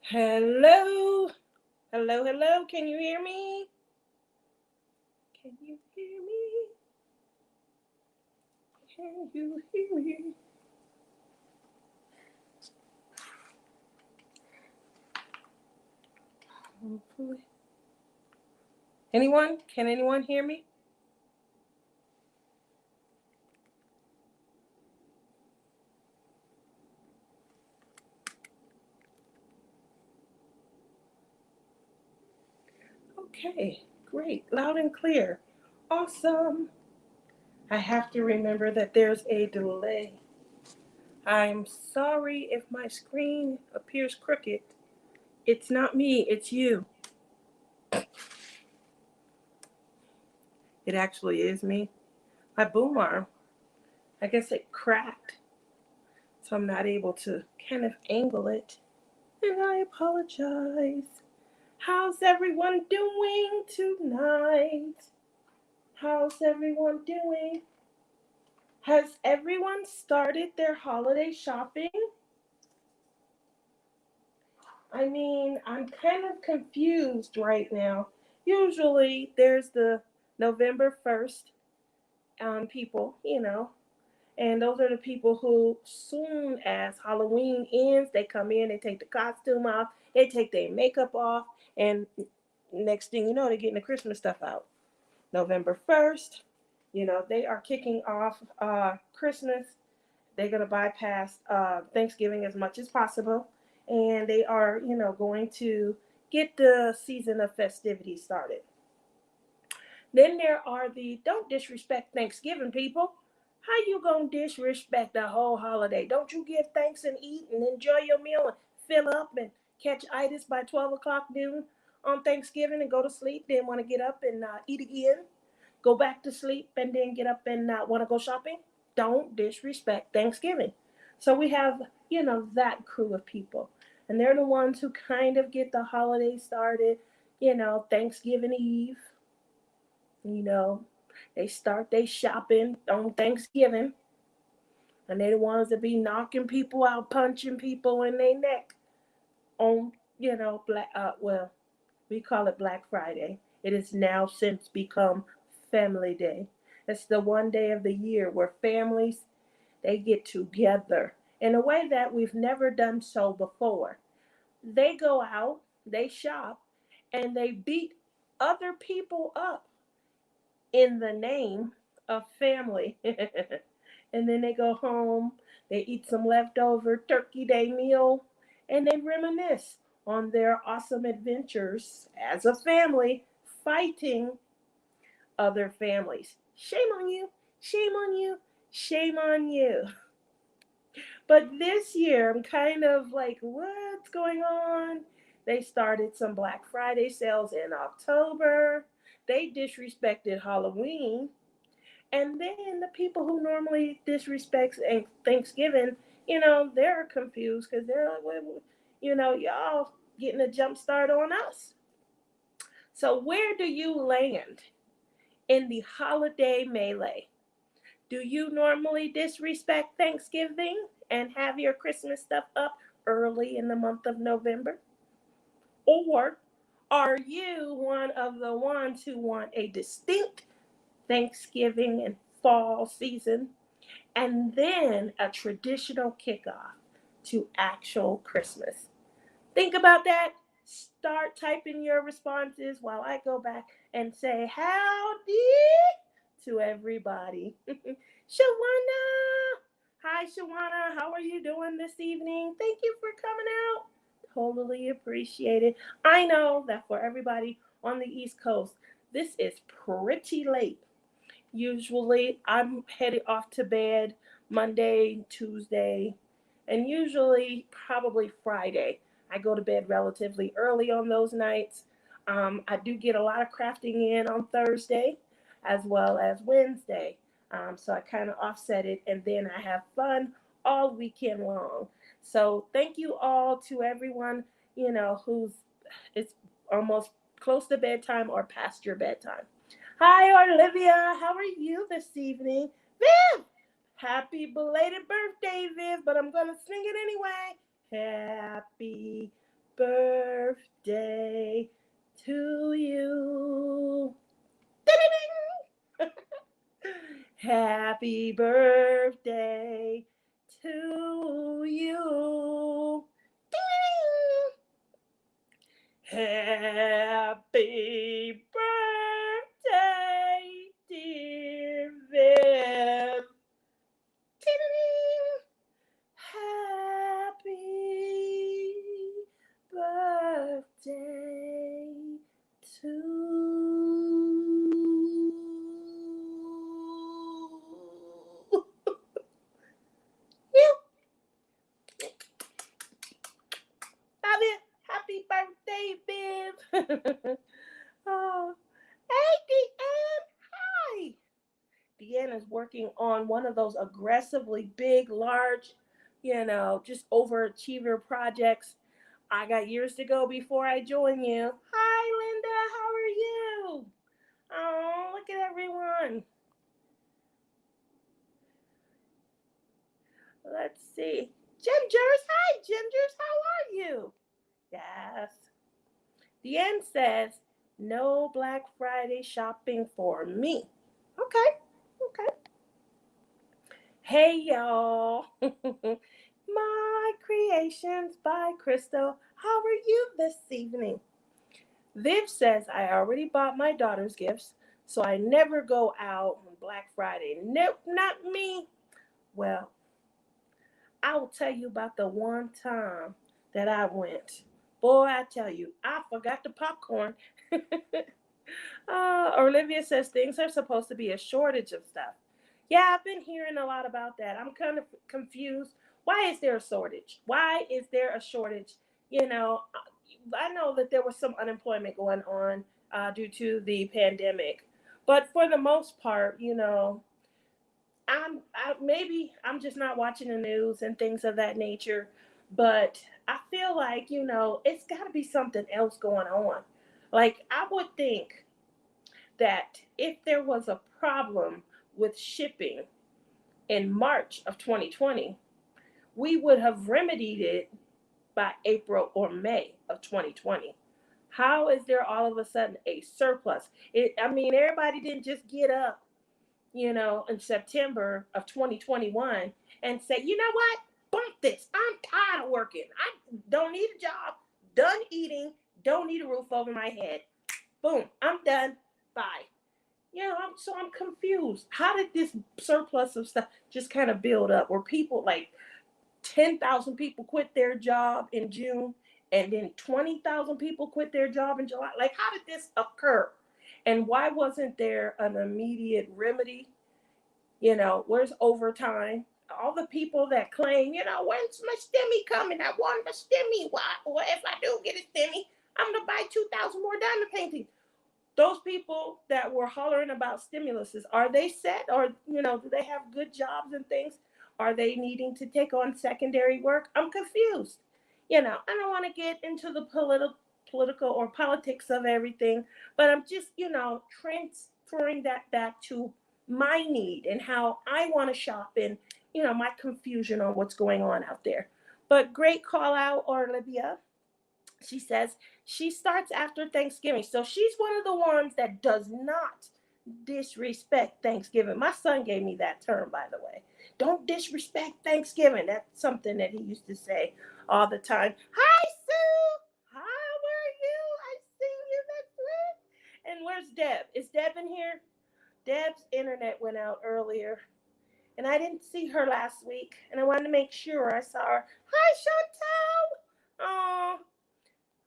Hello. Hello, hello. Can you hear me? Can you hear me? Can you hear me? Hopefully. Anyone? Can anyone hear me? Okay, great. Loud and clear. Awesome. I have to remember that there's a delay. I'm sorry if my screen appears crooked. It's not me, it's you. It actually is me. My boom arm, I guess it cracked, so I'm not able to kind of angle it. And I apologize. How's everyone doing tonight? How's everyone doing? Has everyone started their holiday shopping? I mean, I'm kind of confused right now. Usually there's the November 1st people, and those are the people who, soon as Halloween ends, they come in, they take the costume off, they take their makeup off, and next thing you know, they're getting the Christmas stuff out. November 1st, they are kicking off Christmas. They're going to bypass Thanksgiving as much as possible. And they are, going to get the season of festivities started. Then there are the don't disrespect Thanksgiving people. How you gonna disrespect the whole holiday? Don't you give thanks and eat and enjoy your meal and fill up and catch itis by 12 o'clock noon on Thanksgiving and go to sleep, then want to get up and eat again, go back to sleep and then get up and want to go shopping? Don't disrespect Thanksgiving. So we have, that crew of people. And they're the ones who kind of get the holiday started, Thanksgiving Eve, you know, they start their shopping on Thanksgiving, and they the ones that be knocking people out, punching people in their neck on, black. Well, we call it Black Friday. It has now since become Family Day. It's the one day of the year where families they get together in a way that we've never done so before. They go out, they shop, and they beat other people up in the name of family. And then they go home, they eat some leftover Turkey Day meal, and they reminisce on their awesome adventures as a family fighting other families. Shame on you, shame on you, shame on you. But this year, I'm kind of like, what's going on? They started some Black Friday sales in October. They disrespected Halloween. And then the people who normally disrespect Thanksgiving, they're confused because they're like, well, y'all getting a jump start on us. So where do you land in the holiday melee? Do you normally disrespect Thanksgiving and have your Christmas stuff up early in the month of November? Or are you one of the ones who want a distinct Thanksgiving and fall season and then a traditional kickoff to actual Christmas? Think about that. Start typing your responses while I go back and say howdy to everybody. Shawana! Hi, Shawana. How are you doing this evening? Thank you for coming out. Totally appreciate it. I know that for everybody on the East Coast, this is pretty late. Usually, I'm headed off to bed Monday, Tuesday, and usually probably Friday. I go to bed relatively early on those nights. I do get a lot of crafting in on Thursday as well as Wednesday. So I kind of offset it, and then I have fun all weekend long. So thank you all to everyone, who's it's almost close to bedtime or past your bedtime. Hi, Olivia. How are you this evening? Viv! Happy belated birthday, Viv, but I'm going to sing it anyway. Happy birthday to you. Ding-ding-ding. Happy birthday to you. Ding. Happy birthday, dear Viv. Ding. Happy birthday to you. Happy birthday, Viv. Oh, hey, Deanne. Hi. Deanne is working on one of those aggressively big, large, just overachiever projects. I got years to go before I join you. Hi, Linda. How are you? Oh, look at everyone. Let's see. Gingers. Hi, Gingers. How are you? Yes. Deanne says, no Black Friday shopping for me. Okay. Okay. Hey, y'all. My creations by Crystal. How are you this evening? Viv says I already bought my daughter's gifts, so I never go out on Black Friday. Nope, not me. Well, I will tell you about the one time that I went. Boy, I tell you, I forgot the popcorn. Olivia says things are supposed to be a shortage of stuff. Yeah, I've been hearing a lot about that. I'm kind of confused. Why is there a shortage? Why is there a shortage? You know, I know that there was some unemployment going on due to the pandemic, but for the most part, maybe I'm just not watching the news and things of that nature, but I feel like it's got to be something else going on. Like I would think that if there was a problem with shipping in March of 2020, we would have remedied it by April or May of 2020. How is there all of a sudden a surplus? Everybody didn't just get up, in September of 2021 and say, you know what? Bump this. I'm tired of working. I don't need a job. Done eating. Don't need a roof over my head. Boom. I'm done. Bye. I'm confused. How did this surplus of stuff just kind of build up? Where people like 10,000 people quit their job in June, and then 20,000 people quit their job in July? Like, how did this occur? And why wasn't there an immediate remedy? Where's overtime? All the people that claim, when's my stimmy coming? I want my stimmy. Why? Well, if I do get a stimmy, I'm gonna buy 2,000 more diamond paintings. Those people that were hollering about stimuluses, are they set, or do they have good jobs and things? Are they needing to take on secondary work? I'm confused. I don't want to get into the political or politics of everything, but I'm just transferring that back to my need and how I want to shop, and my confusion on what's going on out there. But great call out, Olivia. She says she starts after Thanksgiving. So she's one of the ones that does not disrespect Thanksgiving. My son gave me that term, by the way. Don't disrespect Thanksgiving. That's something that he used to say all the time. Hi, Sue. How are you? I seen you next week. And where's Deb? Is Deb in here? Deb's internet went out earlier, and I didn't see her last week, and I wanted to make sure I saw her. Hi, Chantel. Oh,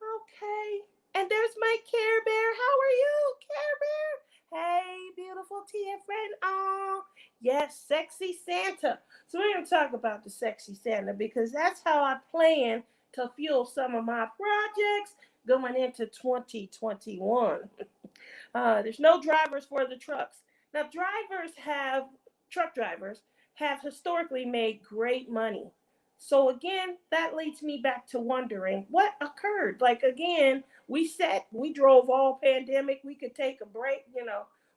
okay. And there's my Care Bear. How are you, Care Bear? Hey, beautiful Tia friend. Oh, yes, sexy Santa. So we're going to talk about the sexy Santa because that's how I plan to fuel some of my projects going into 2021. There's no drivers for the trucks. Now, truck drivers have historically made great money. So again, that leads me back to wondering what occurred. Like again, we drove all pandemic. We could take a break.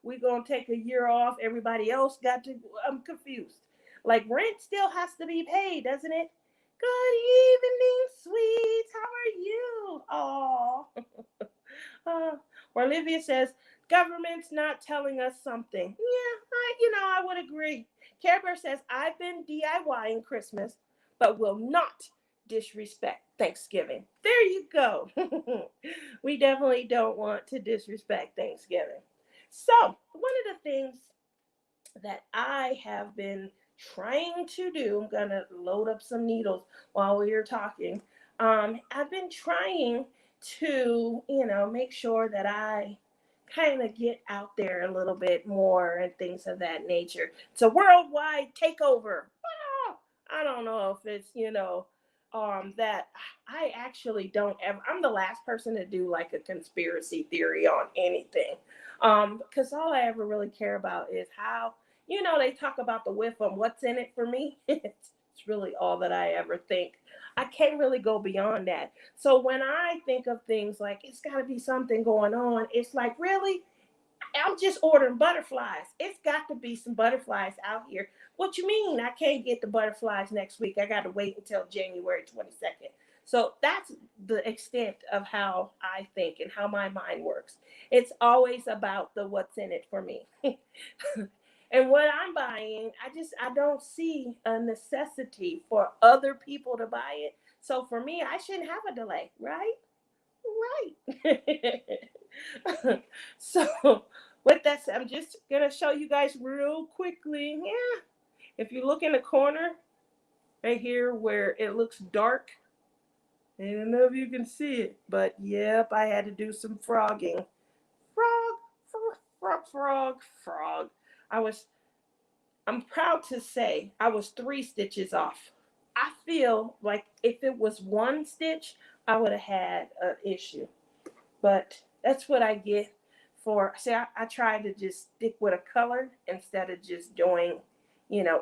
We gonna take a year off. Everybody else got to. I'm confused. Like rent still has to be paid, doesn't it? Good evening, sweets. How are you? Oh. Olivia says, government's not telling us something. Yeah, I would agree. Care Bear says, I've been DIYing Christmas, but will not disrespect Thanksgiving. There you go. We definitely don't want to disrespect Thanksgiving. So, one of the things that I have been trying to do, I'm going to load up some needles while we are talking. I've been trying to, make sure that I kind of get out there a little bit more and things of that nature. It's a worldwide takeover. Ah, I don't know if it's, that I actually don't ever, I'm the last person to do like a conspiracy theory on anything. Because all I ever really care about is how, they talk about the whiff on what's in it for me. It's really all that I ever think. I can't really go beyond that. So when I think of things like it's got to be something going on, it's like, really? I'm just ordering butterflies. It's got to be some butterflies out here. What you mean? I can't get the butterflies next week. I got to wait until January 22nd. So that's the extent of how I think and how my mind works. It's always about the what's in it for me. And what I'm buying, I don't see a necessity for other people to buy it. So for me, I shouldn't have a delay, right? Right. So with that said, I'm just gonna show you guys real quickly. Yeah. If you look in the corner right here where it looks dark, I don't know if you can see it, but yep, I had to do some frogging. Frog. I was I'm proud to say I was 3 stitches off. I feel like if it was 1 stitch, I would have had an issue. But that's what I get for, see, I try to just stick with a color instead of just doing,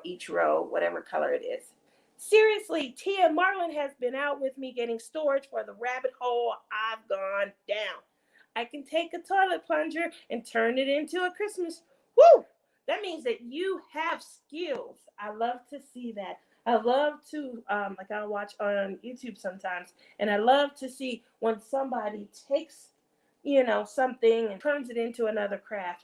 each row, whatever color it is. Seriously, Tia Marlin has been out with me getting storage for the rabbit hole. I've gone down. I can take a toilet plunger and turn it into a Christmas. Woo! That means that you have skills. I love to see that. I love to, like I'll watch on YouTube sometimes, and I love to see when somebody takes, something and turns it into another craft.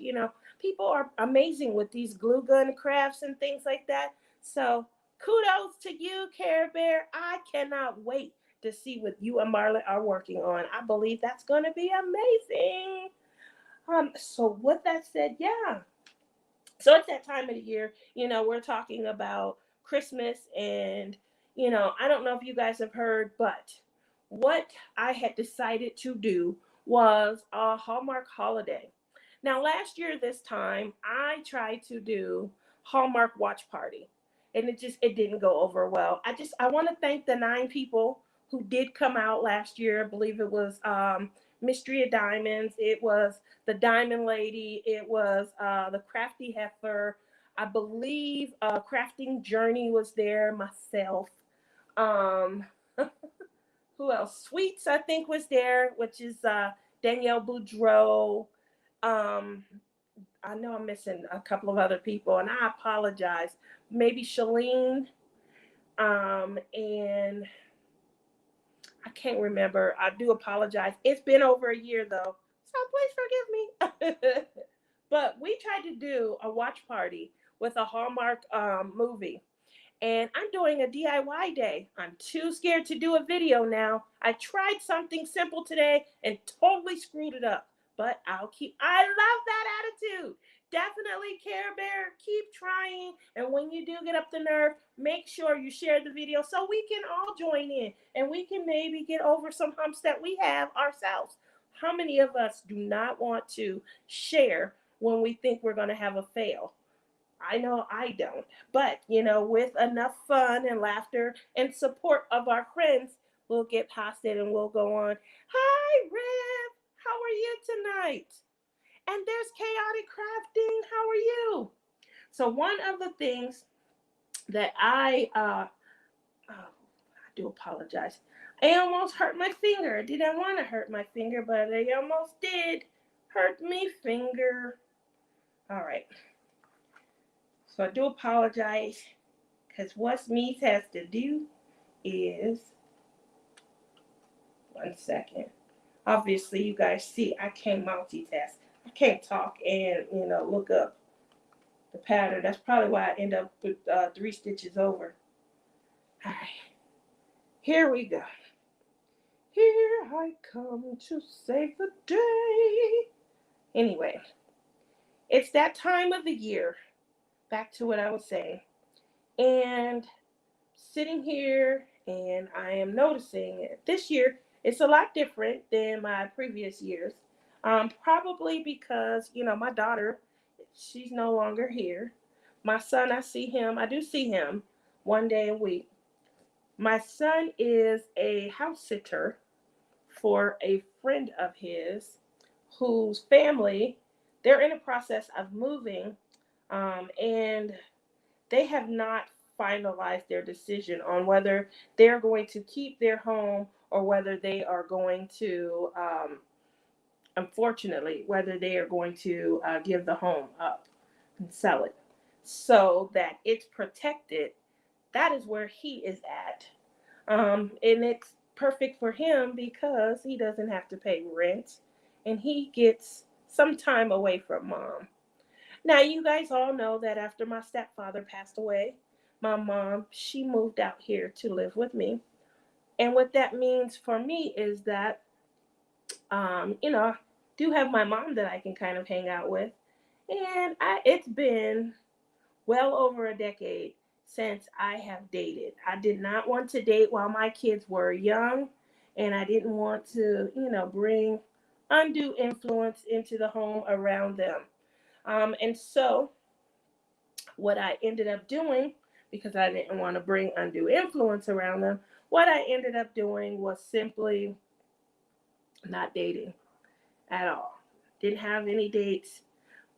People are amazing with these glue gun crafts and things like that. So kudos to you, Care Bear. I cannot wait to see what you and Marla are working on. I believe that's going to be amazing. So with that said, yeah. So it's that time of the year, we're talking about Christmas and, I don't know if you guys have heard, but what I had decided to do was a Hallmark holiday. Now, last year, this time, I tried to do Hallmark watch party and it didn't go over well. I want to thank the 9 people who did come out last year. I believe it was Mystery of Diamonds. It was the Diamond Lady. It was the Crafty Heifer. I believe Crafting Journey was there. Myself. Um, who else? Sweets, I think, was there, which is Danielle Boudreau. Um, I know I'm missing a couple of other people, and I apologize. Maybe Shalene. And I can't remember. I do apologize. It's been over a year, though, so please forgive me. But we tried to do a watch party with a Hallmark movie. And I'm doing a DIY day. I'm too scared to do a video now. I tried something simple today and totally screwed it up. But I love that attitude. Definitely, Care Bear, keep trying. And when you do get up the nerve, make sure you share the video so we can all join in and we can maybe get over some humps that we have ourselves. How many of us do not want to share when we think we're going to have a fail? I know I don't. But, with enough fun and laughter and support of our friends, we'll get past it and we'll go on. Hi, Rev. How are you tonight? And there's Chaotic Crafting. How are you? So one of the things that I do apologize. I almost hurt my finger. I didn't want to hurt my finger, but I almost did hurt me finger. All right. So I do apologize because what Smeeth has to do is, one second. Obviously, you guys see I can't multitask. I can't talk and, look up the pattern. That's probably why I end up with 3 stitches over. All right, here we go. Here I come to save the day. Anyway, it's that time of the year. Back to what I was saying. And sitting here, and I am noticing this year it's a lot different than my previous years. Probably because, my daughter, she's no longer here. My son, I do see him one day a week. My son is a house sitter for a friend of his whose family, they're in the process of moving, and they have not finalized their decision on whether they're going to keep their home or whether they are going to, unfortunately, whether they are going to give the home up and sell it so that it's protected. That is where he is at. And it's perfect for him because he doesn't have to pay rent and he gets some time away from mom. Now, you guys all know that after my stepfather passed away, my mom, she moved out here to live with me. And what that means for me is that, I do have my mom that I can kind of hang out with. And it's been well over a decade since I have dated. I did not want to date while my kids were young, and I didn't want to, bring undue influence into the home around them. And so, what I ended up doing, because I didn't want to bring undue influence around them, what I ended up doing was simply not dating at all. Didn't have any dates.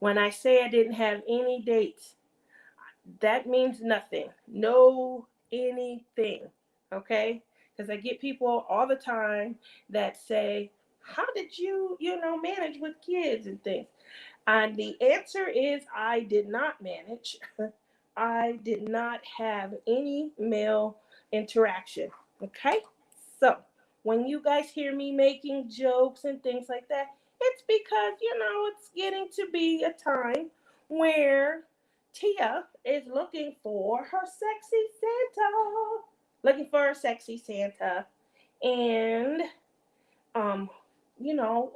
When I say I didn't have any dates, that means nothing. No anything. Okay? Because I get people all the time that say, how did you, manage with kids and things? And the answer is I did not manage. I did not have any male interaction. Okay? So, when you guys hear me making jokes and things like that, it's because, it's getting to be a time where Tia is looking for her sexy Santa. Looking for her sexy Santa. And, um, you know,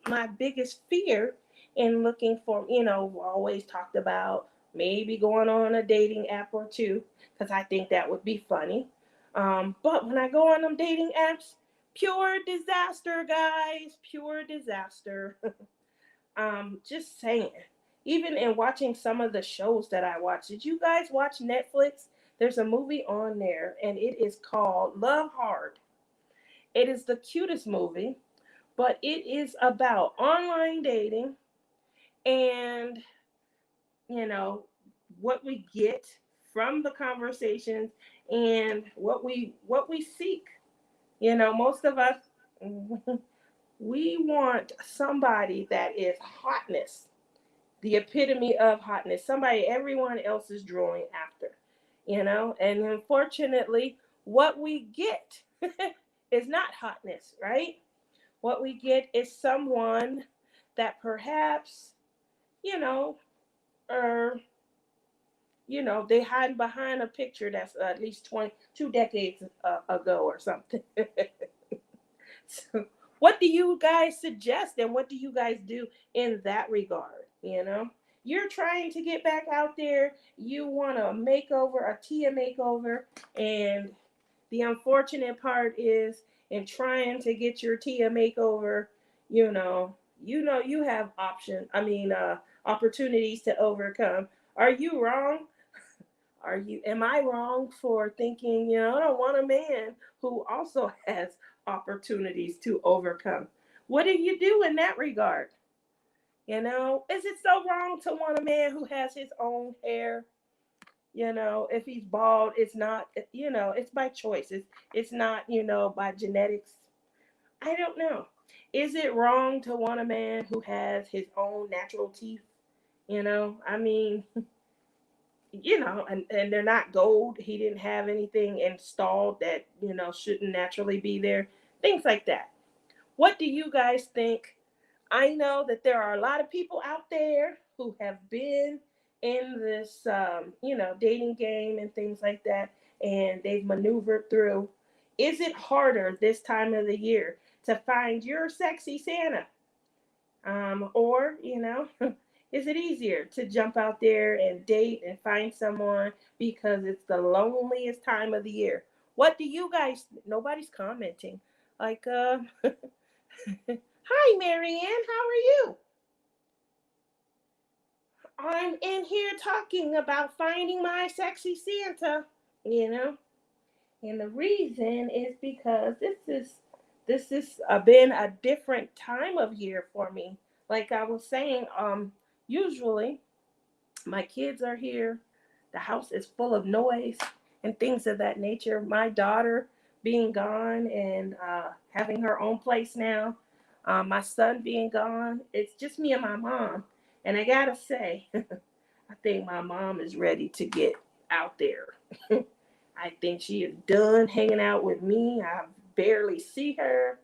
my biggest fear in looking for, always talked about maybe going on a dating app or two, because I think that would be funny. But when I go on them dating apps, pure disaster, guys, pure disaster. Just saying. Even in watching some of the shows that I watch, did you guys watch Netflix? There's a movie on there, and it is called Love Hard. It is the cutest movie, but it is about online dating and, you know, what we get from the conversations and what we seek. Most of us we want somebody that is hotness, the epitome of hotness, somebody everyone else is drawing after, and unfortunately, what we get is not hotness, right? What we get is someone that perhaps, you know, or, they hide behind a picture that's at least 22 decades ago or something. So, what do you guys suggest and what do you guys do in that regard? You're trying to get back out there. You want a makeover, a Tia makeover, and the unfortunate part is in trying to get your Tia makeover, you have opportunities to overcome. Are you wrong? Am I wrong for thinking, I don't want a man who also has opportunities to overcome? What do you do in that regard? Is it so wrong to want a man who has his own hair? If he's bald, it's not, it's by choice. It's not, by genetics. I don't know. Is it wrong to want a man who has his own natural teeth? I mean, and they're not gold. He didn't have anything installed that, shouldn't naturally be there. Things like that. What do you guys think? I know that there are a lot of people out there who have been in this, dating game and things like that, and they've maneuvered through. Is it harder this time of the year to find your sexy Santa? Or, is it easier to jump out there and date and find someone because it's the loneliest time of the year? What do you guys, nobody's commenting. Like, hi, Marianne, how are you? I'm in here talking about finding my sexy Santa, you know? And the reason is because this is been a different time of year for me. Like I was saying, usually my kids are here, the house is full of noise and things of that nature. My daughter being gone and having her own place now, my son being gone, it's just me and my mom. And I gotta say, I think my mom is ready to get out there. I think she is done hanging out with me. I barely see her.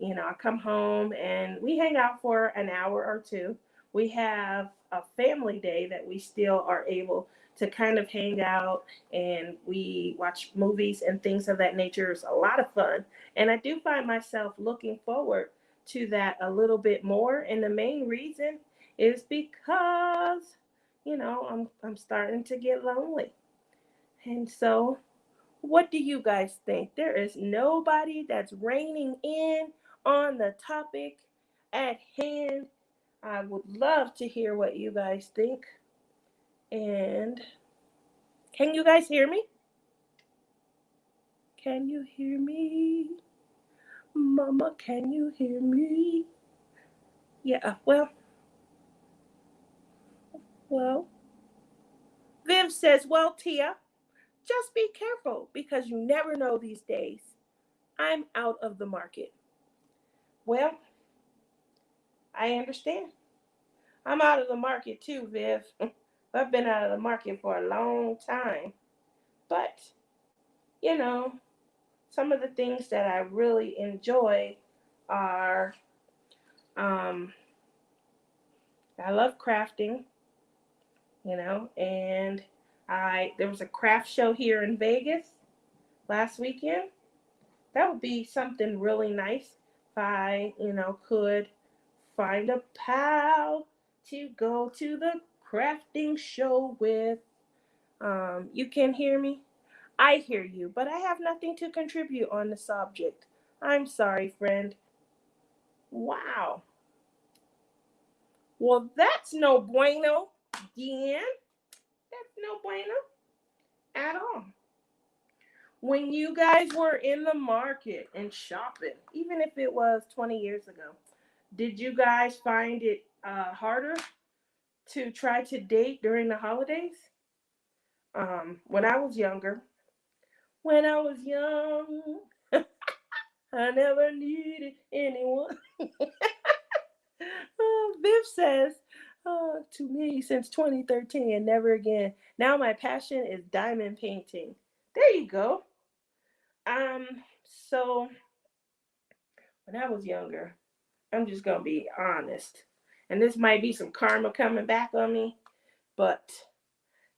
I come home and we hang out for an hour or two. We have a family day that we still are able to kind of hang out, and we watch movies and things of that nature. It's a lot of fun. And I do find myself looking forward to that a little bit more. And the main reason is because, I'm starting to get lonely. And so what do you guys think? There is nobody that's reining in on the topic at hand. I would love to hear what you guys think. And can you guys hear me? Can you hear me? Mama, can you hear me? Yeah, well. Viv says, well, Tia, just be careful because you never know these days. I'm out of the market. Well, I understand. I'm out of the market too, Viv. I've been out of the market for a long time. But, you know, some of the things that I really enjoy are um, I love crafting, and there was a craft show here in Vegas last weekend. That would be something really nice if I, could find a pal to go to the crafting show with. You can hear me? I hear you, but I have nothing to contribute on the subject. I'm sorry, friend. Wow. Well, that's no bueno, Deanne. That's no bueno at all. When you guys were in the market and shopping, even if it was 20 years ago, did you guys find it harder to try to date during the holidays? When I was younger, when I was young, I never needed anyone. Viv says, to me since 2013 and never again. Now my passion is diamond painting. There you go. Um, so when I was younger, I'm just gonna be honest, and this might be some karma coming back on me, but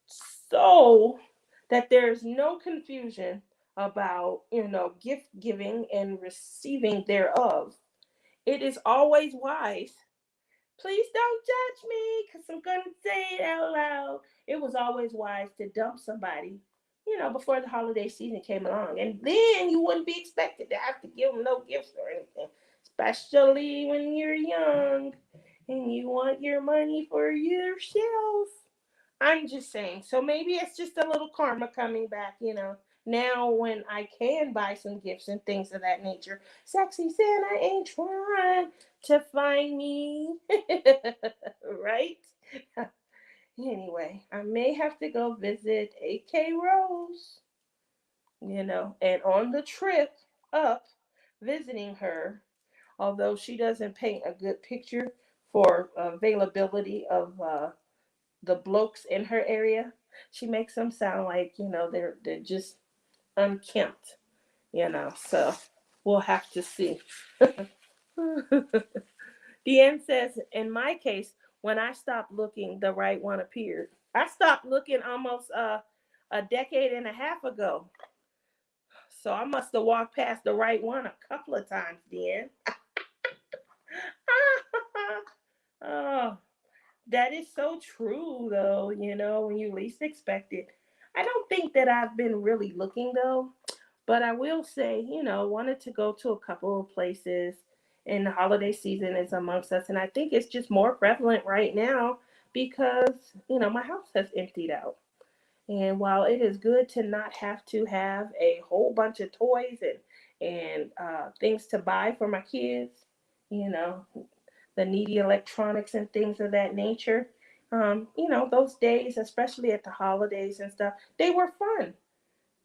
so that there's no confusion about gift giving and receiving thereof, it is always wise. Please don't judge me because I'm going to say it out loud. It was always wise to dump somebody, before the holiday season came along. And then you wouldn't be expected to have to give them no gifts or anything, especially when you're young and you want your money for yourself. I'm just saying. So maybe it's just a little karma coming back. Now when I can buy some gifts and things of that nature. Sexy Santa ain't trying to find me. Right? Anyway, I may have to go visit AK Rose, and on the trip up visiting her, although she doesn't paint a good picture for availability of the blokes in her area, She makes them sound like, they're just unkempt, so we'll have to see. Deanne says, in my case, when I stopped looking, the right one appeared. I stopped looking almost a decade and a half ago. So I must have walked past the right one a couple of times, Deanne. Oh, that is so true, though, when you least expect it. I don't think that I've been really looking, though. But I will say, wanted to go to a couple of places, and the holiday season is amongst us. And I think it's just more prevalent right now because, my house has emptied out. And while it is good to not have to have a whole bunch of toys and things to buy for my kids, you know, the needy electronics and things of that nature, those days, especially at the holidays and stuff, they were fun.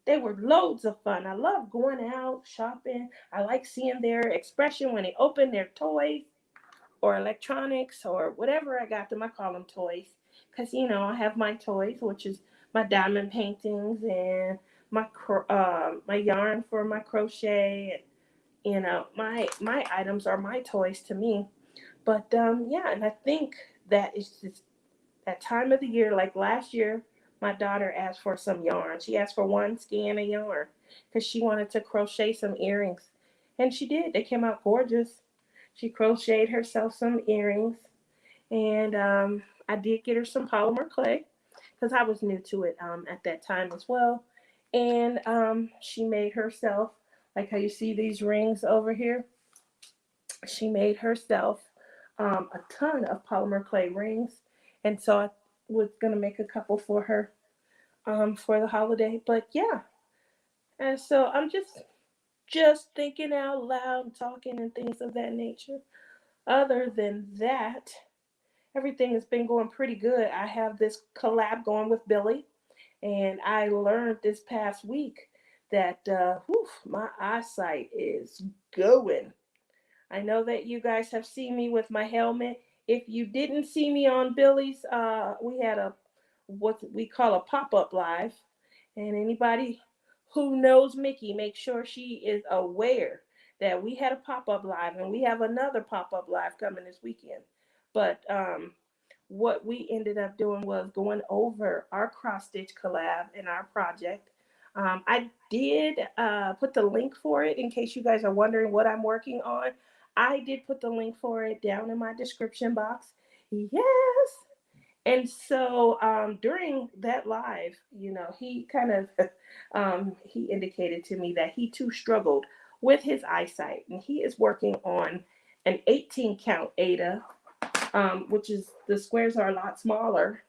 They were loads of fun. I love going out shopping. I like seeing their expression when they open their toys or electronics or whatever I got them. I call them toys because I have my toys, which is my diamond paintings and my yarn for my crochet. And, my items are my toys to me. But yeah, and I think that is just that time of the year, like last year, my daughter asked for some yarn. She asked for one skein of yarn because she wanted to crochet some earrings. And she did. They came out gorgeous. She crocheted herself some earrings. And I did get her some polymer clay because I was new to it at that time as well. And she made herself, like how you see these rings over here, she made herself a ton of polymer clay rings. And so I was going to make a couple for her for the holiday. But yeah, and so I'm just thinking out loud, talking and things of that nature. Other than that, everything has been going pretty good. I have this collab going with Billy, and I learned this past week that my eyesight is going. I know that you guys have seen me with my helmet. If you didn't see me on Billy's, we had what we call a pop-up live. And anybody who knows Mickey, make sure she is aware that we had a pop-up live and we have another pop-up live coming this weekend. But what we ended up doing was going over our cross-stitch collab in our project. I did put the link for it in case you guys are wondering what I'm working on. I did put the link for it down in my description box. Yes. And so during that live, he kind of he indicated to me that he too struggled with his eyesight, and he is working on an 18 count Ada, which is the squares are a lot smaller.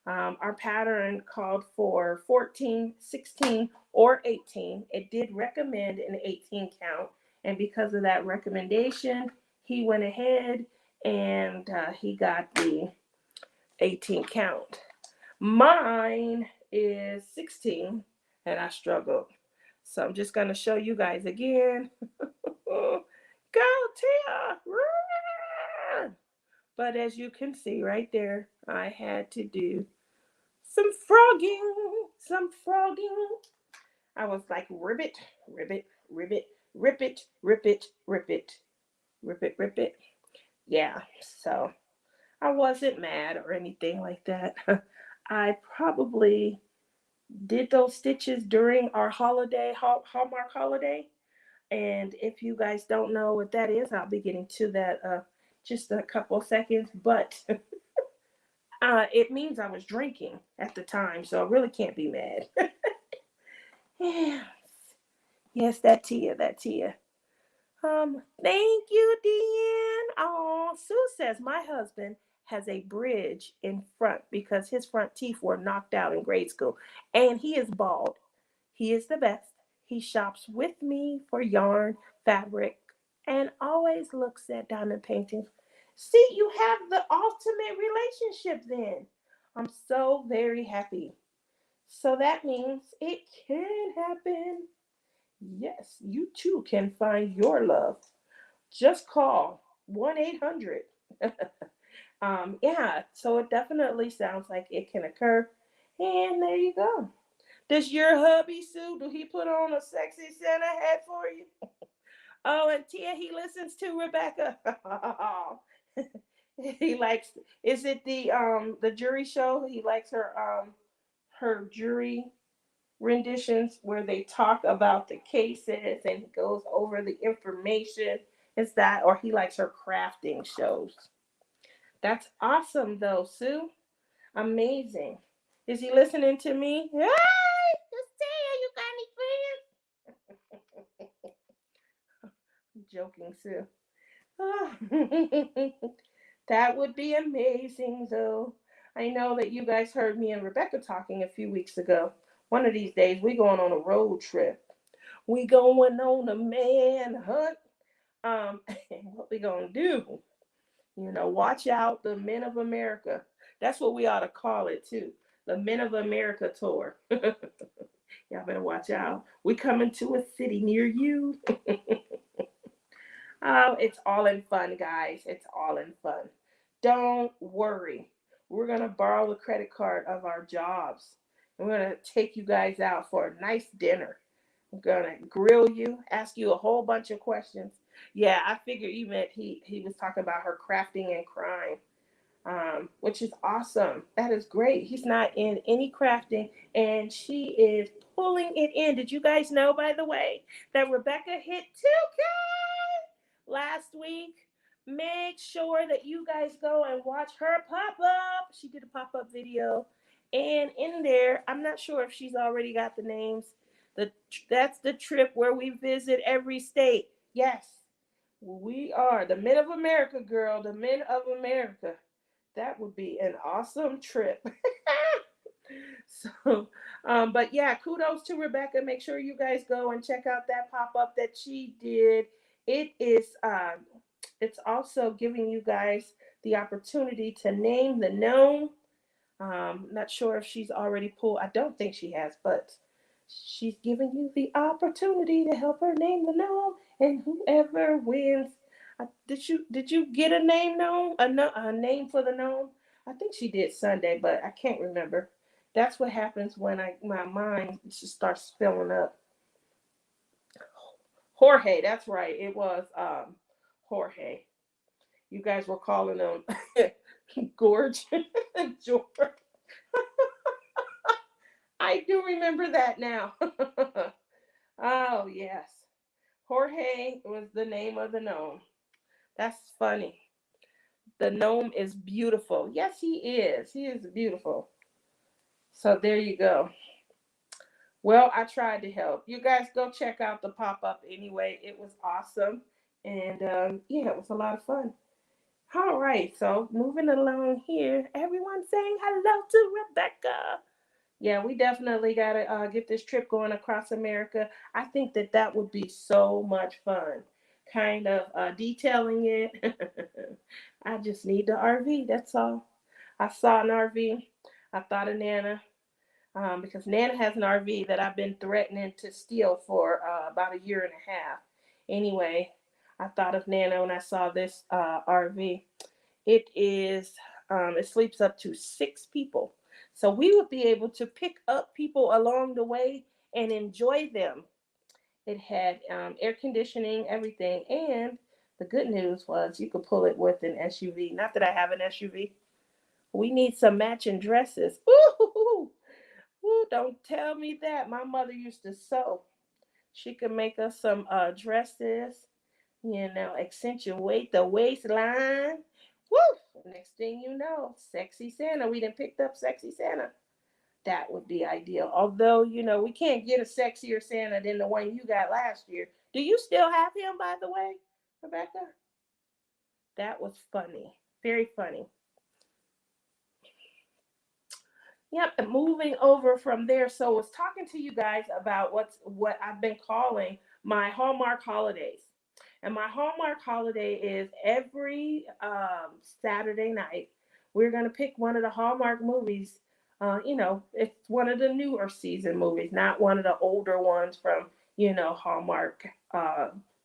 Our pattern called for 14, 16, or 18. It did recommend an 18 count. And because of that recommendation, he went ahead and he got the 18 count. Mine is 16, and I struggled. So I'm just going to show you guys again. Go, Tia! But as you can see right there, I had to do some frogging, some frogging. I was like, ribbit, ribbit, ribbit, rip it, rip it, rip it, rip it, rip it. Yeah, so I wasn't mad or anything like that. I probably did those stitches during our holiday, Hallmark holiday. And if you guys don't know what that is, I'll be getting to that just a couple of seconds. But it means I was drinking at the time, so I really can't be mad. Yeah. Yes, that Tia, that Tia. Thank you, Deanne. Oh, Sue says my husband has a bridge in front because his front teeth were knocked out in grade school, and he is bald. He is the best. He shops with me for yarn, fabric, and always looks at diamond paintings. See, you have the ultimate relationship then. I'm so very happy. So that means it can happen. Yes, you too can find your love. Just call 1-800. Yeah, so it definitely sounds like it can occur. And there you go. Does your hubby, Sue, do he put on a sexy Santa hat for you? Oh, and Tia, he listens to Rebecca. He likes, is it the jury show? He likes her jury renditions where they talk about the cases and he goes over the information. Is that, or he likes her crafting shows? That's awesome though, Sue. Amazing. Is he listening to me? Hey, just Tia, you got any friends? Joking, Sue. That would be amazing, though. I know that you guys heard me and Rebecca talking a few weeks ago. One of these days, we going on a road trip. We going on a manhunt. What we gonna do? Watch out, the Men of America. That's what we ought to call it too. The Men of America tour. Y'all better watch out. We coming to a city near you. Oh, it's all in fun, guys. It's all in fun. Don't worry. We're going to borrow the credit card of our jobs. And we're going to take you guys out for a nice dinner. I'm going to grill you, ask you a whole bunch of questions. Yeah, I figured you meant he was talking about her crafting and crime, which is awesome. That is great. He's not in any crafting, and she is pulling it in. Did you guys know, by the way, that Rebecca hit 2K last week? Make sure that you guys go and watch her pop up. She did a pop up video, and in there, I'm not sure if she's already got the names. That's the trip where we visit every state. Yes, we are the Men of America, girl. The Men of America. That would be an awesome trip. But yeah, kudos to Rebecca. Make sure you guys go and check out that pop up that she did. It is, it's also giving you guys the opportunity to name the gnome. Not sure if she's already pulled. I don't think she has, but she's giving you the opportunity to help her name the gnome, and whoever wins. Did you get a name gnome? A name for the gnome? I think she did Sunday, but I can't remember. That's what happens when my mind just starts filling up. Jorge, that's right. It was Jorge. You guys were calling him Gorge. George. I do remember that now. Oh, yes. Jorge was the name of the gnome. That's funny. The gnome is beautiful. Yes, he is. He is beautiful. So there you go. Well, I tried to help. You guys go check out the pop up anyway. It was awesome. And yeah, it was a lot of fun. All right, so moving along here, everyone saying hello to Rebecca. Yeah, we definitely got to get this trip going across America. I think that would be so much fun. Kind of detailing it. I just need the RV, that's all. I saw an RV. I thought of Nana because Nana has an RV that I've been threatening to steal for about a year and a half. Anyway, I thought of Nana when I saw this RV. It is, it sleeps up to 6 people. So we would be able to pick up people along the way and enjoy them. It had air conditioning, everything. And the good news was you could pull it with an SUV. Not that I have an SUV. We need some matching dresses. Ooh, ooh, don't tell me that. My mother used to sew. She could make us some dresses, accentuate the waistline. Woo! Next thing you know, sexy Santa. We done picked up sexy Santa. That would be ideal. Although, we can't get a sexier Santa than the one you got last year. Do you still have him, by the way, Rebecca? That was funny. Very funny. Yep, and moving over from there. So I was talking to you guys about what I've been calling my Hallmark holidays. And my Hallmark holiday is every Saturday night. We're gonna pick one of the Hallmark movies. It's one of the newer season movies, not one of the older ones from Hallmark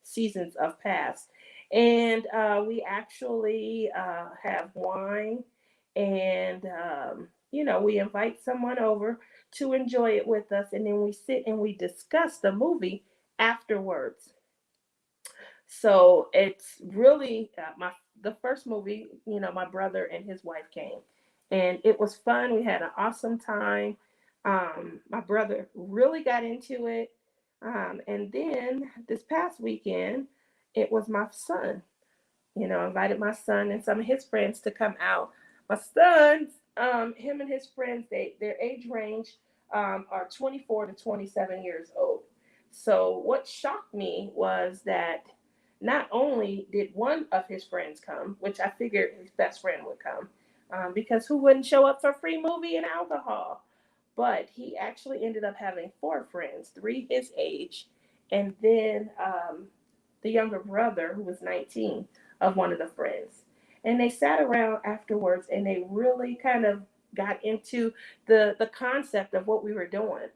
seasons of past. And we actually have wine and we invite someone over to enjoy it with us, and then we sit and we discuss the movie afterwards. So it's really my the first movie. My brother and his wife came, and it was fun. We had an awesome time. My brother really got into it, and then this past weekend, it was my son. Invited my son and some of his friends to come out. My son's, him and his friends, their age range are 24 to 27 years old. So what shocked me was that not only did one of his friends come, which I figured his best friend would come, because who wouldn't show up for free movie and alcohol? But he actually ended up having four friends, three his age, and then the younger brother, who was 19, of one of the friends. And they sat around afterwards and they really kind of got into the concept of what we were doing,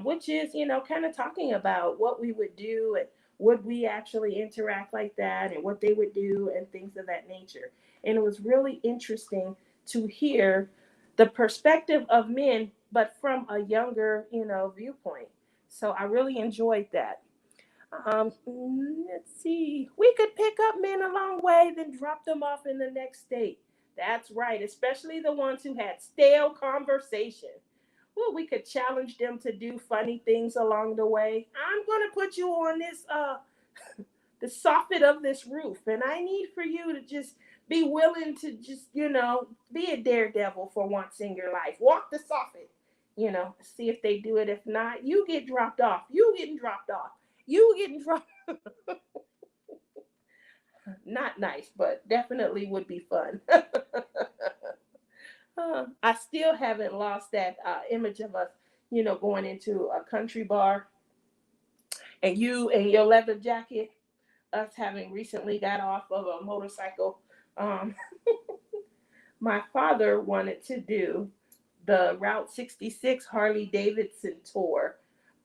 which is, kind of talking about what we would do and would we actually interact like that and what they would do and things of that nature. And it was really interesting to hear the perspective of men, but from a younger, viewpoint. So I really enjoyed that. Let's see. We could pick up men a long way, then drop them off in the next state. That's right, especially the ones who had stale conversation. Well, we could challenge them to do funny things along the way. I'm gonna put you on this the soffit of this roof, and I need for you to just be willing to just, be a daredevil for once in your life. Walk the soffit, see if they do it. If not, you get dropped off. You getting dropped off. You getting dropped. Not nice, but definitely would be fun. I still haven't lost that image of us, going into a country bar and you and your leather jacket, us having recently got off of a motorcycle. Um, my father wanted to do the Route 66 Harley Davidson tour.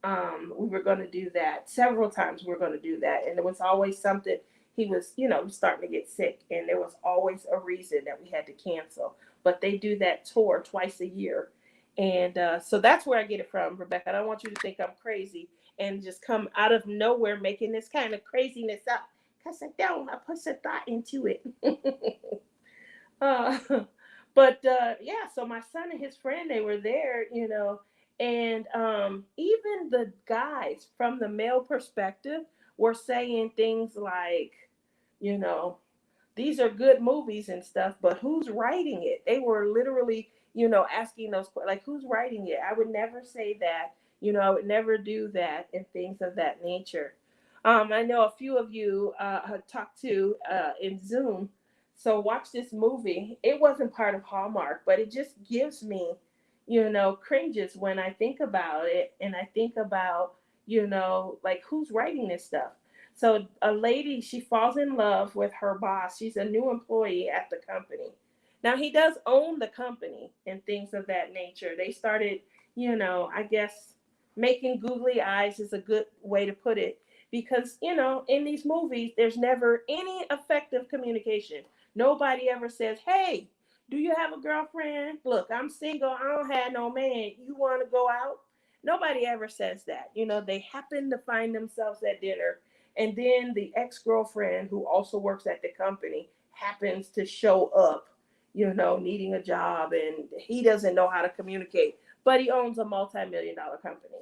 We were going to do that several times. We were going to do that, and there was always something. He was, starting to get sick, and there was always a reason that we had to cancel. But they do that tour twice a year, and so that's where I get it from, Rebecca. I don't want you to think I'm crazy and just come out of nowhere making this kind of craziness up, because I don't. I put some thought into it. Uh, but yeah, so my son and his friend, they were there, and even the guys from the male perspective were saying things like, you know, these are good movies and stuff, but who's writing it? They were literally, asking those, like, who's writing it? I would never say that, I would never do that, and things of that nature. I know a few of you had talked to in Zoom. So watch this movie. It wasn't part of Hallmark, but it just gives me, cringes when I think about it, and I think about, like, who's writing this stuff. So a lady, she falls in love with her boss. She's a new employee at the company. Now he does own the company and things of that nature. They started, I guess making googly eyes is a good way to put it, because, in these movies there's never any effective communication. Nobody ever says, "Hey, do you have a girlfriend? Look, I'm single. I don't have no man. You want to go out?" Nobody ever says that. They happen to find themselves at dinner, and then the ex-girlfriend, who also works at the company, happens to show up, needing a job, and he doesn't know how to communicate, but he owns a multi-million-dollar company.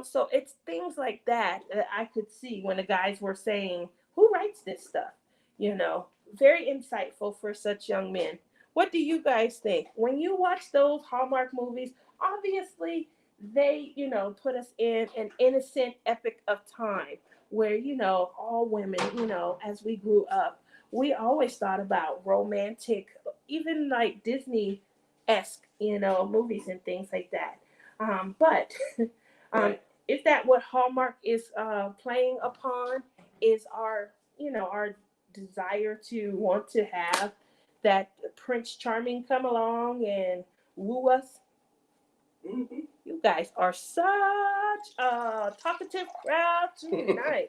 So it's things like that that I could see when the guys were saying, who writes this stuff? You know, very insightful for such young men. What do you guys think? When you watch those Hallmark movies, obviously they, put us in an innocent epic of time where, all women, as we grew up, we always thought about romantic, even like Disney esque, movies and things like that. But Right. Is that what Hallmark is playing upon? Is our, our desire to want to have that Prince Charming come along and woo us? Mm-hmm. You guys are such a talkative crowd tonight.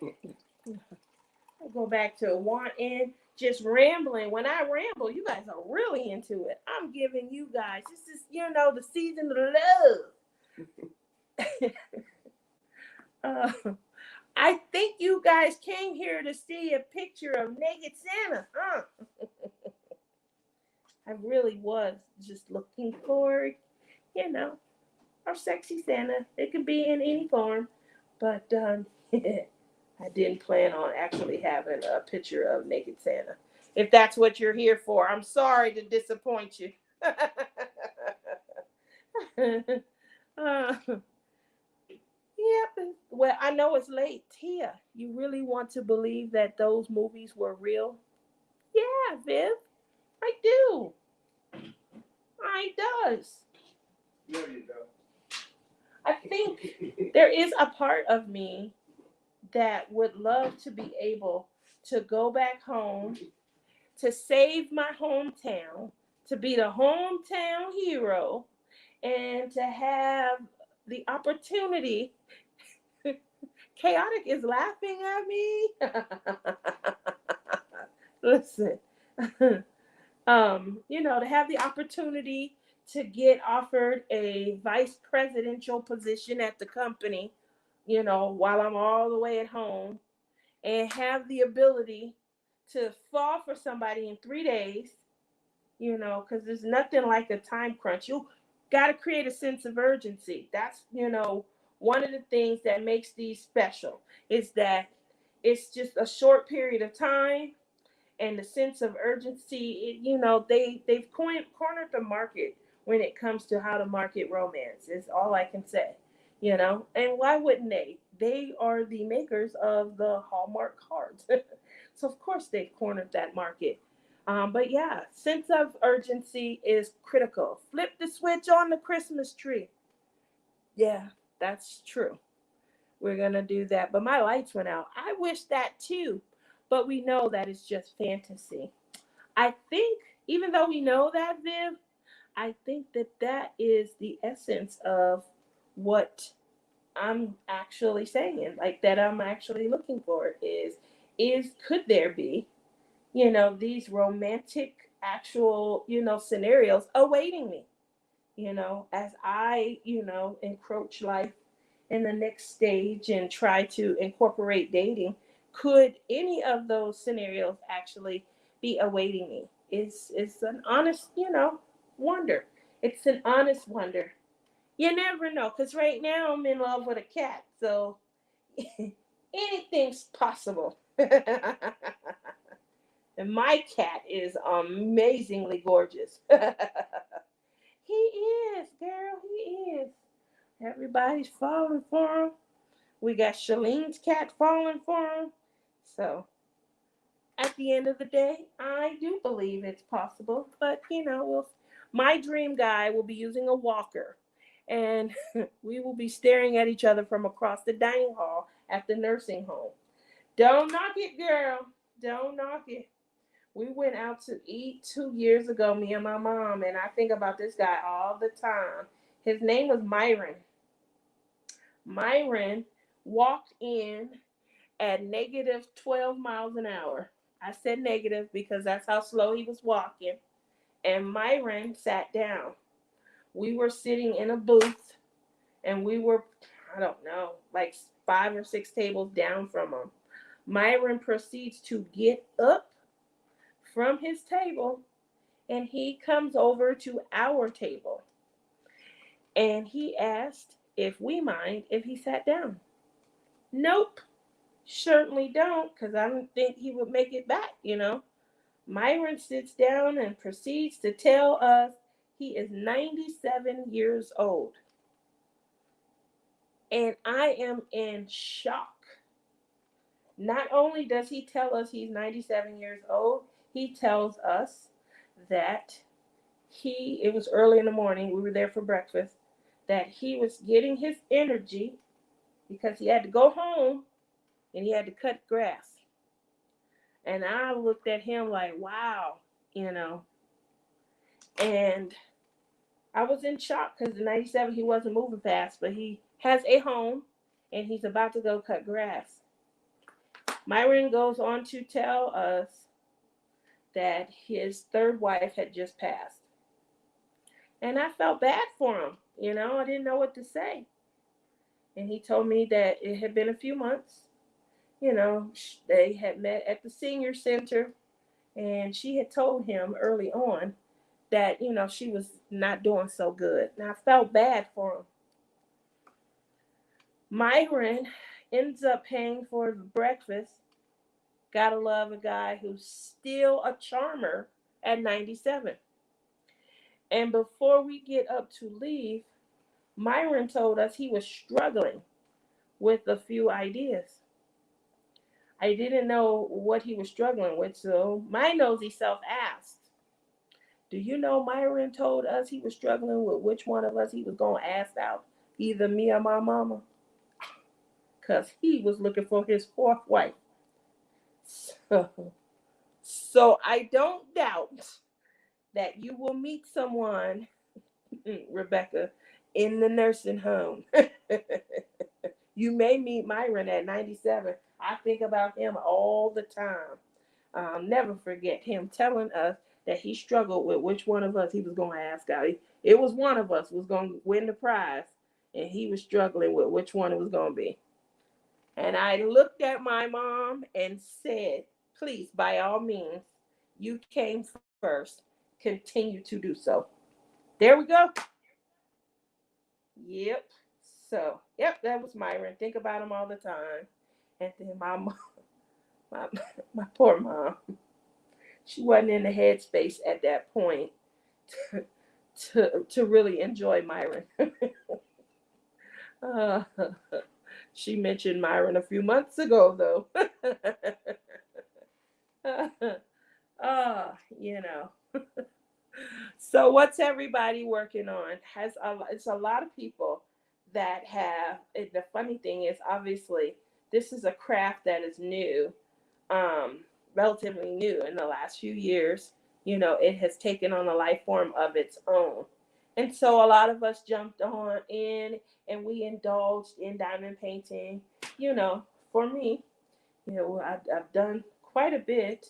I go back to wanting just rambling. When I ramble, you guys are really into it. I'm giving you guys, this is, the season of love. I think you guys came here to see a picture of naked Santa, huh? I really was just looking for, our sexy Santa. It could be in any form, but I didn't plan on actually having a picture of naked Santa. If that's what you're here for, I'm sorry to disappoint you. uh, Yep. Well, I know it's late. Tia, you really want to believe that those movies were real? Yeah, Viv, I do. I does. No, you don't. I think there is a part of me that would love to be able to go back home, to save my hometown, to be the hometown hero, and to have the opportunity. Chaotic is laughing at me. Listen, to have the opportunity to get offered a vice presidential position at the company, while I'm all the way at home, and have the ability to fall for somebody in 3 days, because there's nothing like a time crunch. You got to create a sense of urgency. That's, one of the things that makes these special is that it's just a short period of time, and the sense of urgency. They've cornered the market when it comes to how to market romance. Is all I can say. And why wouldn't they? They are the makers of the Hallmark cards, so of course they've cornered that market. But yeah, sense of urgency is critical. Flip the switch on the Christmas tree. Yeah, that's true. We're going to do that. But my lights went out. I wish that too. But we know that it's just fantasy. I think, even though we know that, Viv, I think that is the essence of what I'm actually saying. Like, that I'm actually looking for could there be, these romantic actual, scenarios awaiting me, as I, encroach life in the next stage and try to incorporate dating. Could any of those scenarios actually be awaiting me? It's an honest, wonder. It's an honest wonder. You never know, because right now I'm in love with a cat, so anything's possible. And my cat is amazingly gorgeous. He is, girl, he is. Everybody's falling for him. We got Shalene's cat falling for him. So, at the end of the day, I do believe it's possible. But, my dream guy will be using a walker. And we will be staring at each other from across the dining hall at the nursing home. Don't knock it, girl. Don't knock it. We went out to eat 2 years ago, me and my mom, and I think about this guy all the time. His name was Myron. Myron walked in at negative 12 miles an hour. I said negative because that's how slow he was walking. And Myron sat down. We were sitting in a booth, and we were, I don't know, like 5 or 6 tables down from him. Myron proceeds to get up from his table, and he comes over to our table. And he asked if we mind if he sat down. Nope, certainly don't, because I don't think he would make it back, Myron sits down and proceeds to tell us he is 97 years old. And I am in shock. Not only does he tell us he's 97 years old, he tells us that it was early in the morning, we were there for breakfast, that he was getting his energy because he had to go home and he had to cut grass. And I looked at him like, wow, and I was in shock because in 97 he wasn't moving fast, but he has a home and he's about to go cut grass. Myron goes on to tell us that his third wife had just passed. And I felt bad for him. I didn't know what to say. And he told me that it had been a few months. They had met at the senior center, and she had told him early on that, she was not doing so good. And I felt bad for him. Myron ends up paying for the breakfast. Gotta love a guy who's still a charmer at 97. And before we get up to leave, Myron told us he was struggling with a few ideas. I didn't know what he was struggling with, so my nosy self asked, do you know Myron told us he was struggling with which one of us he was going to ask out, either me or my mama? Because he was looking for his fourth wife. So I don't doubt that you will meet someone, Rebecca, in the nursing home. You may meet Myron at 97. I think about him all the time. I'll never forget him telling us that he struggled with which one of us he was going to ask out. It was one of us was going to win the prize, and he was struggling with which one it was going to be. And I looked at my mom and said, please, by all means, you came first. Continue to do so. There we go. Yep. So, that was Myron. Think about him all the time. And then my mom, my poor mom, she wasn't in the headspace at that point to really enjoy Myron. uh, she mentioned Myron a few months ago, though. You know. So what's everybody working on? It's a lot of people that have. The funny thing is, obviously, this is a craft that is new, relatively new in the last few years. It has taken on a life form of its own, and so a lot of us jumped on in and we indulged in diamond painting. For me, I've done quite a bit.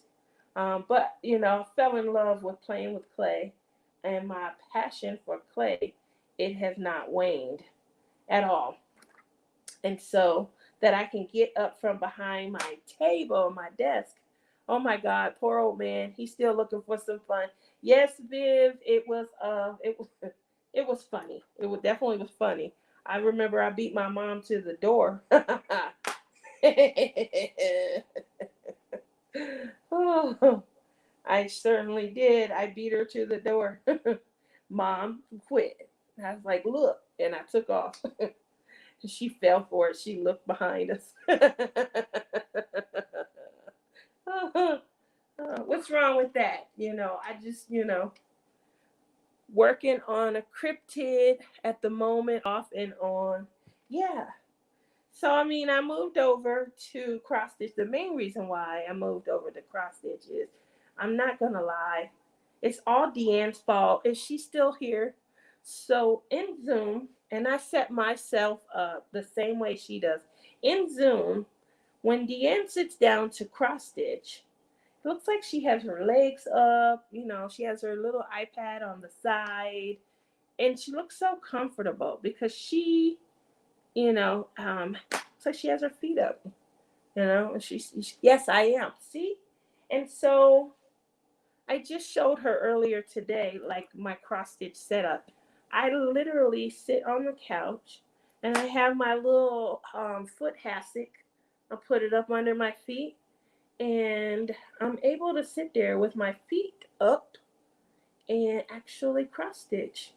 But fell in love with playing with clay, and my passion for clay, it has not waned at all. And so that I can get up from behind my table, my desk. Oh my God, poor old man, he's still looking for some fun. Yes, Viv, it was funny. Definitely was funny. I remember I beat my mom to the door. Oh, I certainly did. I beat her to the door. Mom, quit. I was like, look, and I took off. She fell for it. She looked behind us. What's wrong with that? I just, working on a cryptid at the moment, off and on. Yeah. So, I moved over to cross stitch. The main reason why I moved over to cross stitch is, I'm not going to lie, it's all Deanne's fault. Is she still here? So, in Zoom, and I set myself up the same way she does. In Zoom, when Deanne sits down to cross stitch, it looks like she has her legs up. She has her little iPad on the side, and she looks so comfortable because she so she has her feet up, and she's, yes, I am. See? And so I just showed her earlier today, like my cross stitch setup. I literally sit on the couch and I have my little foot hassock. I put it up under my feet, and I'm able to sit there with my feet up and actually cross stitch.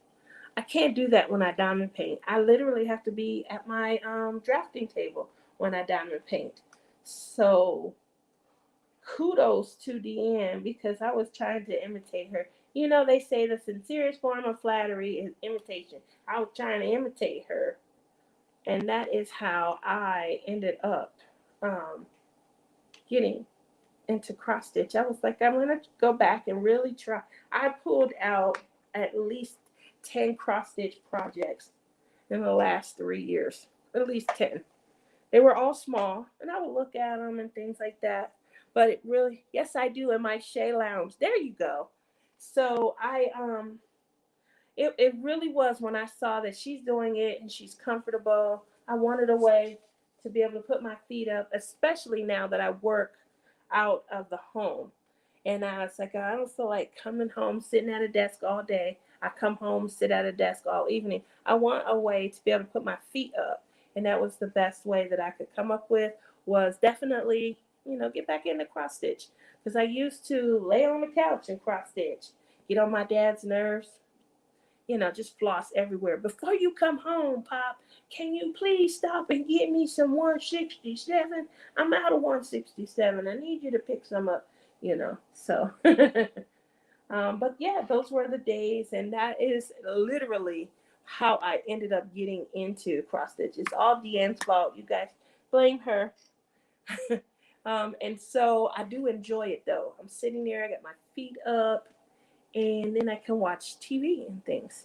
I can't do that when I diamond paint. I literally have to be at my drafting table when I diamond paint. So kudos to Deanne, because I was trying to imitate her. They say the sincerest form of flattery is imitation. I was trying to imitate her, and that is how I ended up getting into cross stitch. I was like, I'm going to go back and really try. I pulled out at least 10 cross stitch projects in the last 3 years, at least 10. They were all small, and I would look at them and things like that. But it really, yes, I do in my Shea Lounge. There you go. So it really was when I saw that she's doing it and she's comfortable. I wanted a way to be able to put my feet up, especially now that I work out of the home. And I was like, I don't feel like coming home, sitting at a desk all day. I come home, sit at a desk all evening. I want a way to be able to put my feet up. And that was the best way that I could come up with, was definitely, get back into cross stitch. Because I used to lay on the couch and cross stitch, get on my dad's nerves, just floss everywhere. Before you come home, Pop, can you please stop and get me some 167? I'm out of 167. I need you to pick some up. So, but yeah, those were the days, and that is literally how I ended up getting into cross stitch. It's all Deanne's fault. You guys blame her. And so I do enjoy it though. I'm sitting there, I got my feet up, and then I can watch TV and things.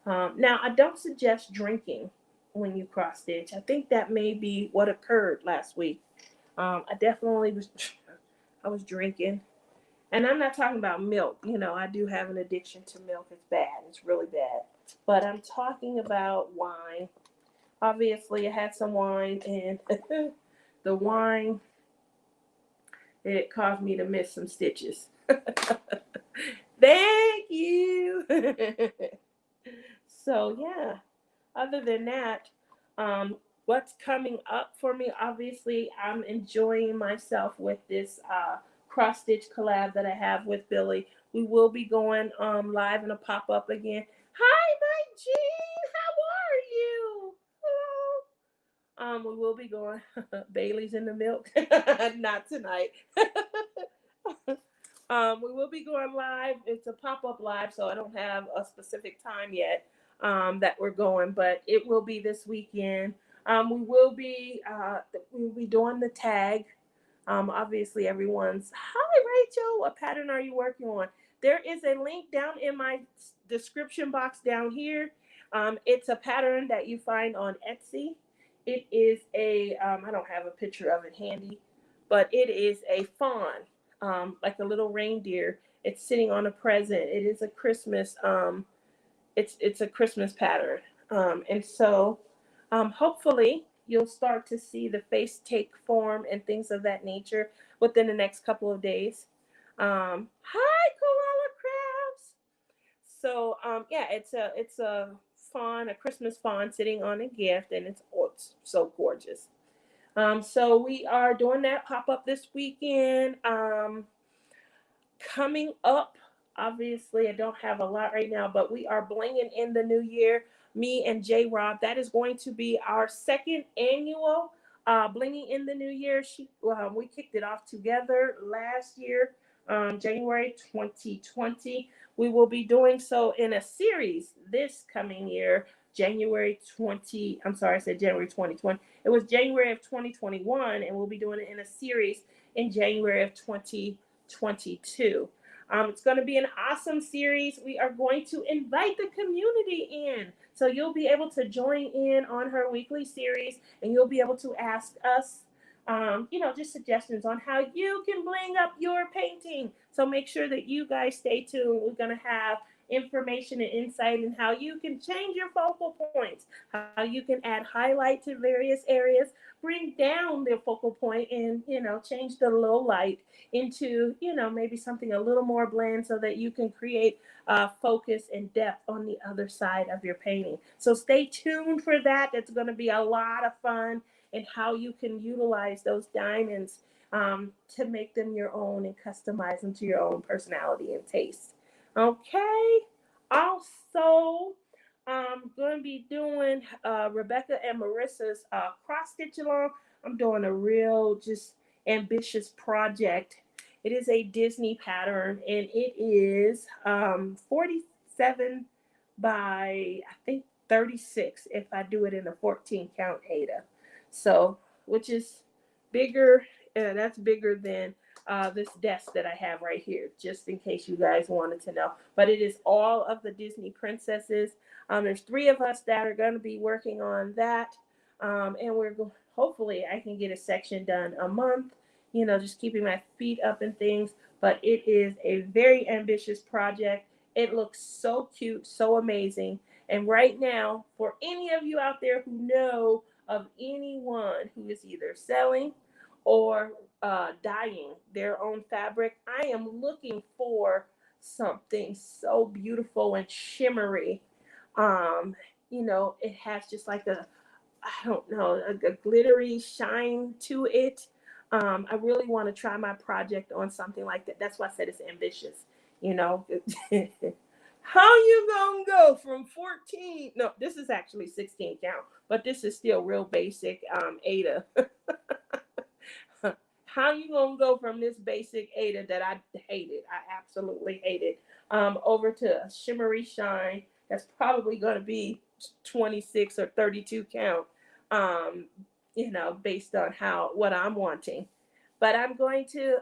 Now, I don't suggest drinking when you cross stitch. I think that may be what occurred last week. I definitely was, I was drinking, and I'm not talking about milk. I do have an addiction to milk. It's bad. It's really bad. But I'm talking about wine. Obviously, I had some wine, and the wine, it caused me to miss some stitches. Thank you. So yeah. Other than that, what's coming up for me? Obviously, I'm enjoying myself with this cross-stitch collab that I have with Billy. We will be going live in a pop-up again. Hi, my Jean. How are you? Hello. We will be going Bailey's in the milk. Not tonight. We will be going live. It's a pop-up live, so I don't have a specific time yet that we're going, but it will be this weekend. We'll be doing the tag. Obviously, everyone's, hi, Rachel, what pattern are you working on? There is a link down in my description box down here. It's a pattern that you find on Etsy. It is I don't have a picture of it handy, but it is a fawn, like a little reindeer. It's sitting on a present. It is a Christmas, it's a Christmas pattern. And so hopefully you'll start to see the face take form and things of that nature within the next couple of days. Hi, Koala Crafts. So yeah, it's a fawn, a Christmas fawn sitting on a gift, and it's so gorgeous. So we are doing that pop up this weekend. Coming up, obviously, I don't have a lot right now, but we are blinging in the new year. Me and J Rob, that is going to be our second annual blinging in the new year. We kicked it off together last year, January 2020. We will be doing so in a series this coming year, January 20. I'm sorry, I said January 2020. It was January of 2021, and we'll be doing it in a series in January of 2022. It's going to be an awesome series. We are going to invite the community in. So you'll be able to join in on her weekly series, and you'll be able to ask us, just suggestions on how you can bling up your painting. So make sure that you guys stay tuned. We're going to have information and insight in how you can change your focal points, how you can add highlight to various areas, bring down the focal point, and change the low light into maybe something a little more bland so that you can create focus and depth on the other side of your painting. So stay tuned for that. It's going to be a lot of fun, and how you can utilize those diamonds to make them your own and customize them to your own personality and taste. Okay. Also, I'm going to be doing Rebecca and Marissa's cross stitch along. I'm doing a real just ambitious project. It is a Disney pattern, and it is 47 by, I think, 36 if I do it in a 14 count Ada. So, which is bigger, that's bigger than this desk that I have right here, just in case you guys wanted to know. But it is all of the Disney princesses. There's 3 of us that are going to be working on that. And hopefully I can get a section done a month, just keeping my feet up and things. But it is a very ambitious project. It looks so cute, so amazing. And right now, for any of you out there who know of anyone who is either selling or dyeing their own fabric, I am looking for something so beautiful and shimmery. It has just like I don't know, a glittery shine to it. I really want to try my project on something like that. That's why I said it's ambitious. You know, how you gonna go from 14? No, this is actually 16 count, but this is still real basic Ada. How you gonna go from this basic Ada that I hated, I absolutely hated, over to a shimmery shine that's probably gonna be 26 or 32 count, based on what I'm wanting. But I'm going to.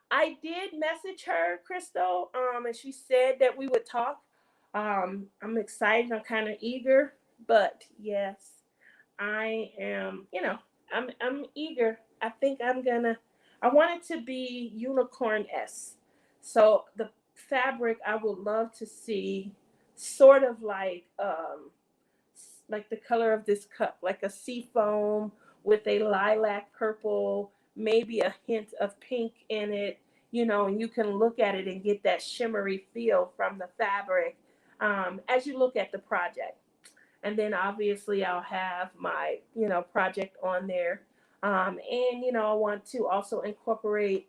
I did message her, Crystal, and she said that we would talk. I'm excited. I'm kind of eager, but yes, I am, I'm eager. I think I want it to be unicorn S. So the fabric I would love to see sort of like the color of this cup, like a sea foam with a lilac purple, maybe a hint of pink in it, and you can look at it and get that shimmery feel from the fabric as you look at the project. And then obviously I'll have my project on there, and I want to also incorporate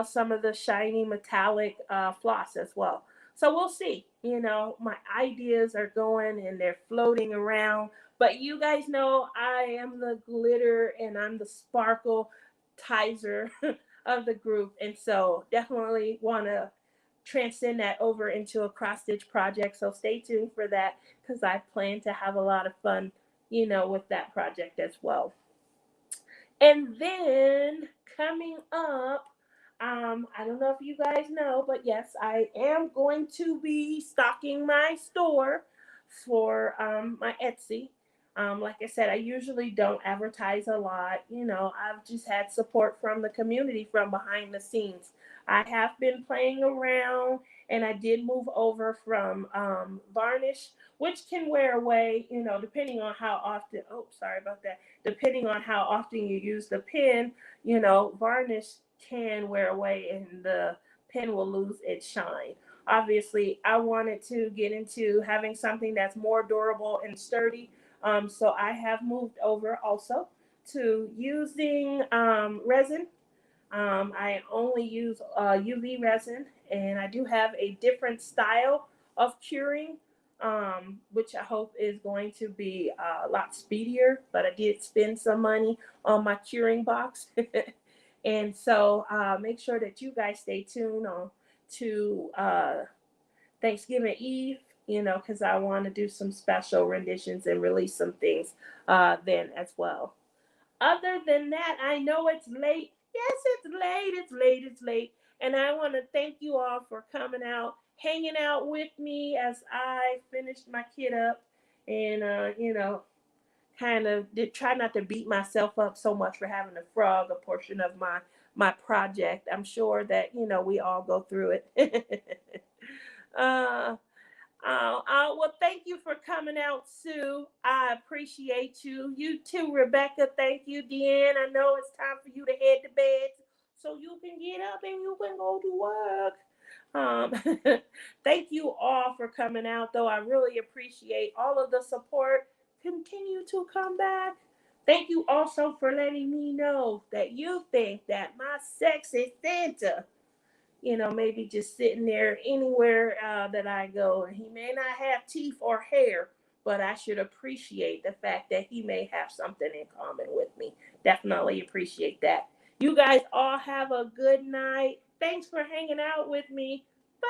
some of the shiny metallic floss as well. So we'll see. My ideas are going and they're floating around, but you guys know I am the glitter and I'm the sparkle tizer of the group, and so definitely want to transcend that over into a cross stitch project. So stay tuned for that because I plan to have a lot of fun, with that project as well. And then coming up, I don't know if you guys know, but yes, I am going to be stocking my store for my Etsy. Like I said, I usually don't advertise a lot. I've just had support from the community from behind the scenes. I have been playing around and I did move over from varnish, which can wear away, depending on how often. Oh, sorry about that. Depending on how often you use the pen, varnish can wear away and the pen will lose its shine. Obviously, I wanted to get into having something that's more durable and sturdy. So I have moved over also to using resin. I only use UV resin, and I do have a different style of curing, which I hope is going to be a lot speedier. But I did spend some money on my curing box. And so make sure that you guys stay tuned on to Thanksgiving Eve, because I want to do some special renditions and release some things then as well. Other than that, I know it's late. Yes, it's late. It's late. It's late. And I want to thank you all for coming out, hanging out with me as I finished my kit up and, kind of did try not to beat myself up so much for having to frog a portion of my project. I'm sure that, we all go through it. uh, well, thank you for coming out, Sue. I appreciate you. You too, Rebecca. Thank you, Deanne. I know it's time for you to head to bed so you can get up and you can go to work. Thank you all for coming out, though. I really appreciate all of the support. Continue to come back. Thank you also for letting me know that you think that my sexy Santa, maybe just sitting there anywhere that I go. And he may not have teeth or hair, but I should appreciate the fact that he may have something in common with me. Definitely appreciate that. You guys all have a good night. Thanks for hanging out with me. Bye.